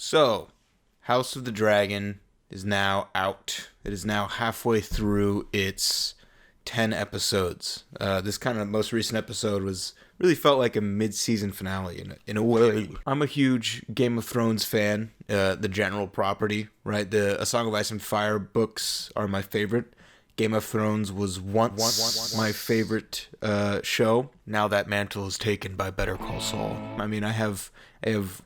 So, House of the Dragon is now out. It is now halfway through its 10 episodes. This kind of most recent episode really felt like a mid-season finale in a way. I'm a huge Game of Thrones fan, the general property, right? The A Song of Ice and Fire books are my favorite. Game of Thrones was once my favorite show. Now that mantle is taken by Better Call Saul. I mean, I have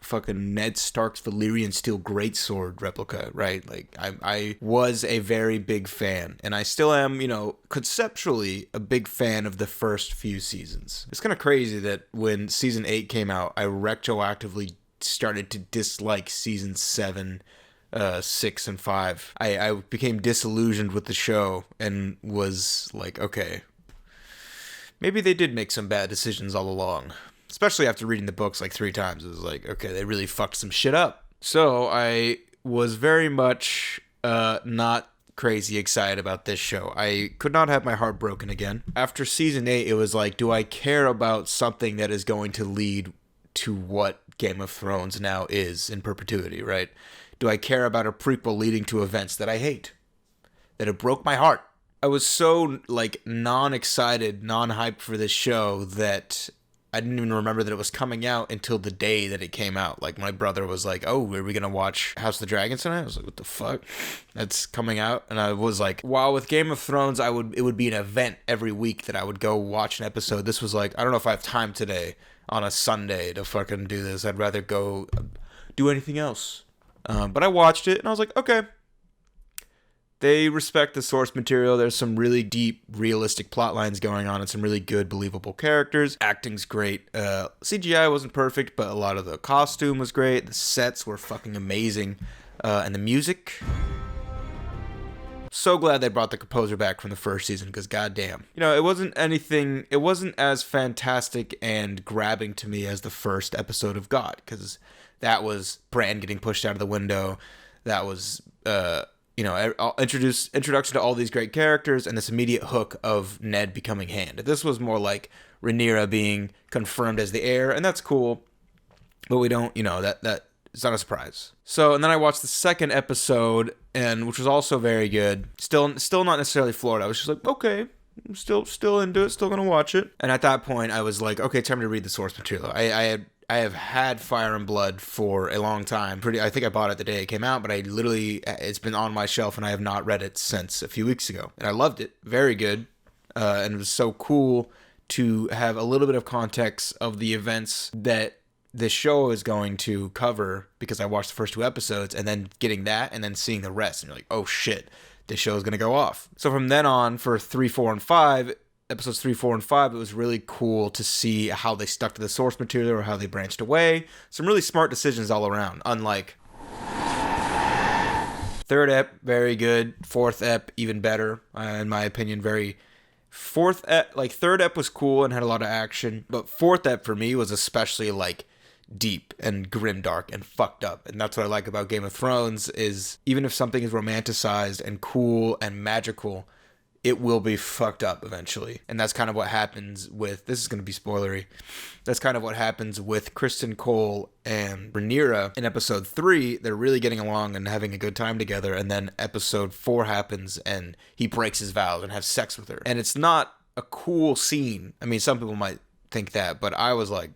fucking Ned Stark's Valyrian steel greatsword replica, right? Like, I was a very big fan, and I still am, conceptually a big fan of the first few seasons. It's kind of crazy that when season 8 came out, I retroactively started to dislike season 7, 6, and 5. I became disillusioned with the show and was like, okay, maybe they did make some bad decisions all along. Especially after reading the books like 3 times. It was like, okay, they really fucked some shit up. So I was very much not crazy excited about this show. I could not have my heart broken again. After season 8, it was like, do I care about something that is going to lead to what Game of Thrones now is in perpetuity, right? Do I care about a prequel leading to events that I hate? That it broke my heart. I was so, non-excited, non-hyped for this show that I didn't even remember that it was coming out until the day that it came out. Like, my brother was like, oh, are we going to watch House of the Dragon tonight? I was like, what the fuck? That's coming out? And I was like, while with Game of Thrones, it would be an event every week that I would go watch an episode. This was like, I don't know if I have time today on a Sunday to fucking do this. I'd rather go do anything else. But I watched it, and I was like, okay. They respect the source material. There's some really deep, realistic plot lines going on and some really good, believable characters. Acting's great. CGI wasn't perfect, but a lot of the costume was great. The sets were fucking amazing. And the music. So glad they brought the composer back from the first season, because goddamn. It wasn't as fantastic and grabbing to me as the first episode of GoT, because that was Bran getting pushed out of the window. That was, introduction to all these great characters and this immediate hook of Ned becoming Hand. This was more like Rhaenyra being confirmed as the heir, and that's cool, but we don't, that it's not a surprise. So, and then I watched the second episode, which was also very good. Still not necessarily floored. I was just like, okay, I'm still into it, still gonna watch it. And at that point, I was like, okay, time to read the source material. I have had Fire and Blood for a long time. I think I bought it the day it came out, but it's been on my shelf and I have not read it since a few weeks ago. And I loved it. Very good. And it was so cool to have a little bit of context of the events that this show is going to cover, because I watched the first 2 episodes and then getting that and then seeing the rest. And you're like, oh shit, this show is going to go off. So from then on, for 3, 4, and 5, episodes 3, 4, and 5, it was really cool to see how they stuck to the source material or how they branched away. Some really smart decisions all around. Unlike 3rd ep, very good. 4th ep, even better, in my opinion. 3rd ep was cool and had a lot of action, but 4th ep for me was especially deep and grimdark and fucked up. And that's what I like about Game of Thrones, is even if something is romanticized and cool and magical, it will be fucked up eventually. And that's kind of what happens with, this is going to be spoilery, that's kind of what happens with Criston Cole and Rhaenyra in episode 3. They're really getting along and having a good time together, and then episode 4 happens and he breaks his vows and has sex with her. And it's not a cool scene. I mean, some people might think that, but I was like,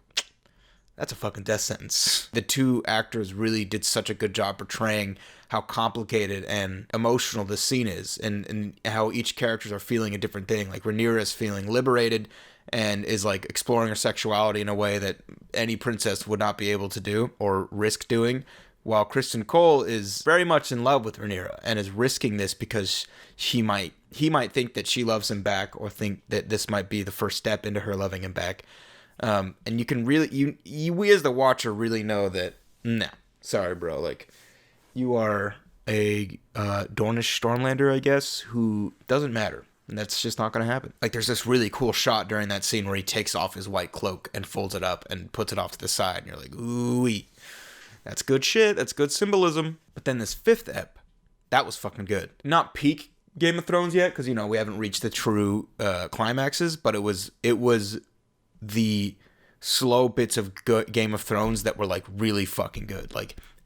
that's a fucking death sentence. The 2 actors really did such a good job portraying how complicated and emotional this scene is, and how each characters are feeling a different thing. Like, Rhaenyra is feeling liberated and is exploring her sexuality in a way that any princess would not be able to do or risk doing, while Criston Cole is very much in love with Rhaenyra and is risking this because he might think that she loves him back, or think that this might be the first step into her loving him back. And you can really, we as the watcher really know that, nah, sorry bro, you are a Dornish Stormlander, I guess, who doesn't matter, and that's just not gonna happen. There's this really cool shot during that scene where he takes off his white cloak and folds it up and puts it off to the side, and you're like, ooh-wee, that's good shit, that's good symbolism. But then this 5th ep, that was fucking good. Not peak Game of Thrones yet, because, we haven't reached the true climaxes, but it was the slow bits of Game of Thrones that were really fucking good.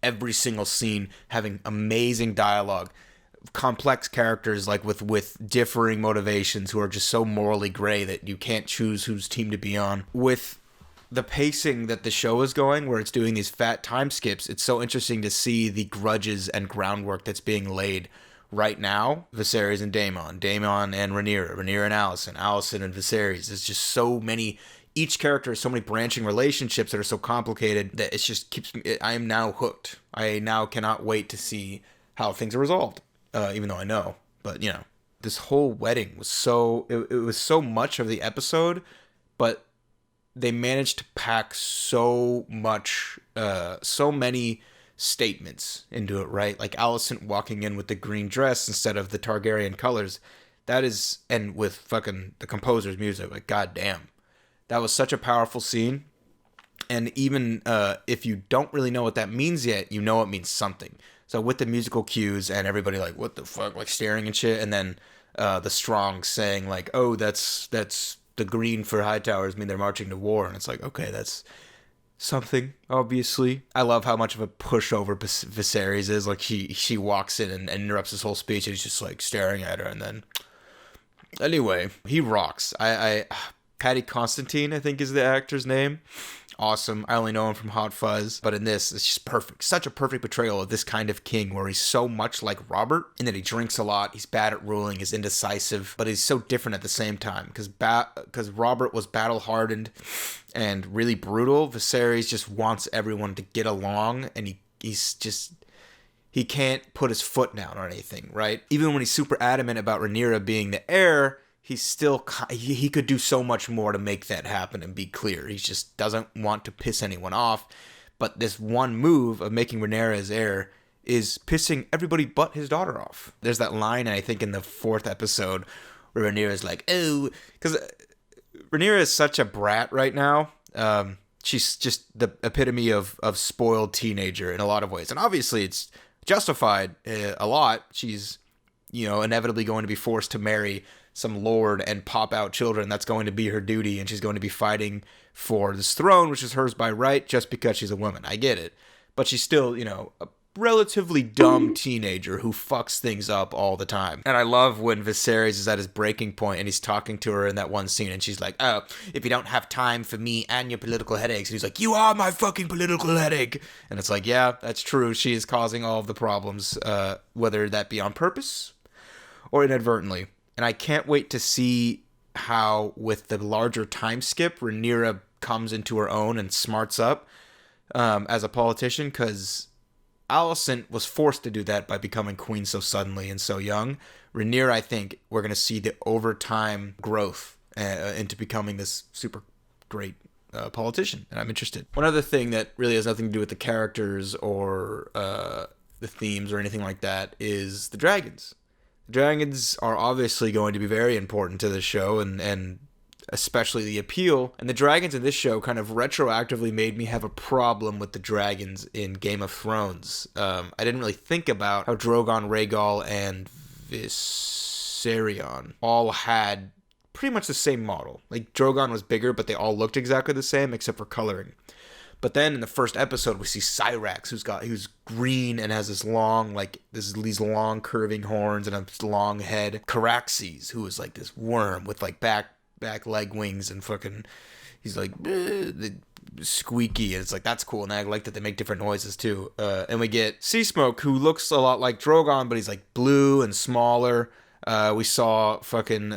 every single scene having amazing dialogue, complex characters like with differing motivations who are just so morally gray that you can't choose whose team to be on. With the pacing that the show is going, where it's doing these fat time skips, it's so interesting to see the grudges and groundwork that's being laid right now. Viserys and Daemon and Rhaenyra and Alicent and Viserys. There's just so many, each character has so many branching relationships that are so complicated that it just keeps me, I am now hooked. I now cannot wait to see how things are resolved, even though I know. But, you know, this whole wedding was so, it was so much of the episode, but they managed to pack so much, so many statements into it, right? Like Alicent walking in with the green dress instead of the Targaryen colors. That is, and with fucking the composer's music, like, goddamn. That was such a powerful scene. And even if you don't really know what that means yet, you know it means something. So with the musical cues and everybody like, what the fuck, like staring and shit, and then the Strong saying like, oh, that's the green for Hightowers mean they're marching to war, and it's like, okay, that's something, obviously. I love how much of a pushover Viserys is. Like, she walks in and interrupts his whole speech, and he's just like staring at her, and then anyway, he rocks. Paddy Constantine, I think is the actor's name. Awesome. I only know him from Hot Fuzz, but in this, it's just perfect. Such a perfect portrayal of this kind of king, where he's so much like Robert, in that he drinks a lot, he's bad at ruling, he's indecisive, but he's so different at the same time, because Robert was battle-hardened and really brutal. Viserys just wants everyone to get along, and he can't put his foot down on anything, right? Even when he's super adamant about Rhaenyra being the heir, he's still, he could do so much more to make that happen and be clear. He just doesn't want to piss anyone off. But this one move of making Rhaenyra his heir is pissing everybody but his daughter off. There's that line, I think, in the 4th episode where Rhaenyra's like, oh, because Rhaenyra is such a brat right now. She's just the epitome of spoiled teenager in a lot of ways. And obviously it's justified a lot. She's, you know, inevitably going to be forced to marry some lord and pop out children. That's going to be her duty, and she's going to be fighting for this throne, which is hers by right, just because she's a woman. I get it. But she's still, you know, a relatively dumb teenager who fucks things up all the time. And I love when Viserys is at his breaking point and he's talking to her in that one scene, and she's like, oh, if you don't have time for me and your political headaches. And he's like, you are my fucking political headache. And it's like, yeah, that's true. She is causing all of the problems, whether that be on purpose or inadvertently. And I can't wait to see how, with the larger time skip, Rhaenyra comes into her own and smarts up as a politician, because Alicent was forced to do that by becoming queen so suddenly and so young. Rhaenyra, I think, we're going to see the overtime growth into becoming this super great politician, and I'm interested. One other thing that really has nothing to do with the characters or the themes or anything like that is the dragons. Dragons are obviously going to be very important to the show, and especially the appeal. And the dragons in this show kind of retroactively made me have a problem with the dragons in Game of Thrones. I didn't really think about how Drogon, Rhaegal, and Viserion all had pretty much the same model. Like, Drogon was bigger, but they all looked exactly the same except for coloring. But then in the first episode, we see Syrax, who's green and has this long, like, these long curving horns and a long head. Caraxes, who is like this worm with like back leg wings, and fucking, he's like squeaky, and it's like, that's cool. And I like that they make different noises too. And we get Sea Smoke, who looks a lot like Drogon, but he's like blue and smaller. We saw fucking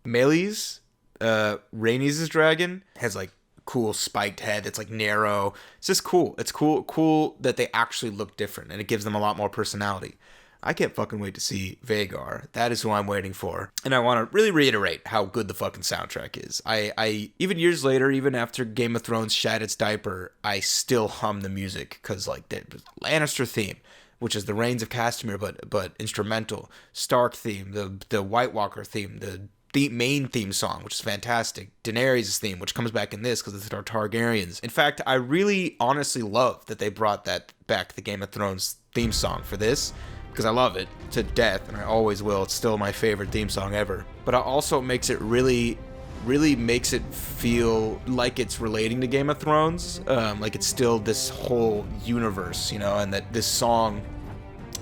Meleys, Rhaenys' dragon, has like cool spiked head that's like narrow. It's just cool. It's cool that they actually look different, and it gives them a lot more personality. I can't fucking wait to see Vhagar. That is who I'm waiting for. And I want to really reiterate how good the fucking soundtrack is. I even years later, even after Game of Thrones shat its diaper, I still hum the music, because like the Lannister theme, which is the Reigns of Castamere but instrumental, Stark theme, the White Walker theme, the main theme song, which is fantastic, Daenerys' theme, which comes back in this because it's our Targaryens. In fact, I really honestly love that they brought that back, the Game of Thrones theme song, for this, because I love it to death, and I always will. It's still my favorite theme song ever. But it also makes it really really makes it feel like it's relating to Game of Thrones, like it's still this whole universe, you know, and that this song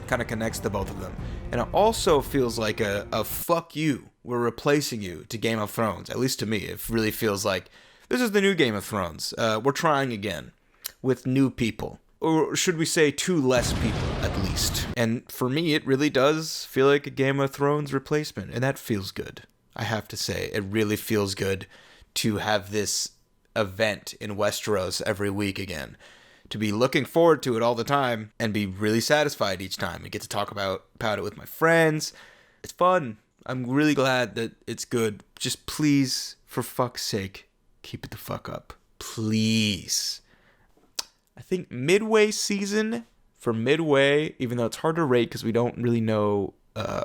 kind of connects to both of them. And it also feels like a fuck you, we're replacing you to Game of Thrones. At least to me, it really feels like this is the new Game of Thrones. We're trying again with new people. Or should we say 2 less people, at least. And for me, it really does feel like a Game of Thrones replacement. And that feels good. I have to say, it really feels good to have this event in Westeros every week again. To be looking forward to it all the time and be really satisfied each time. I get to talk about it with my friends. It's fun. I'm really glad that it's good. Just please, for fuck's sake, keep it the fuck up. Please. I think midway season, for midway, even though it's hard to rate because we don't really know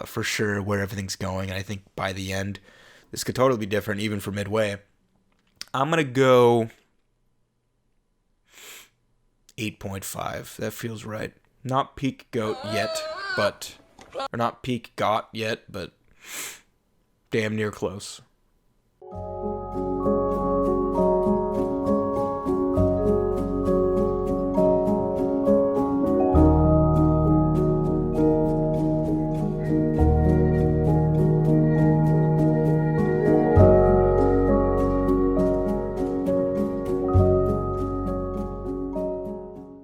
for sure where everything's going, and I think by the end, this could totally be different, even for midway. I'm going to go 8.5. That feels right. Not peak GOT yet, but... Or not peak GOT yet, but damn near close.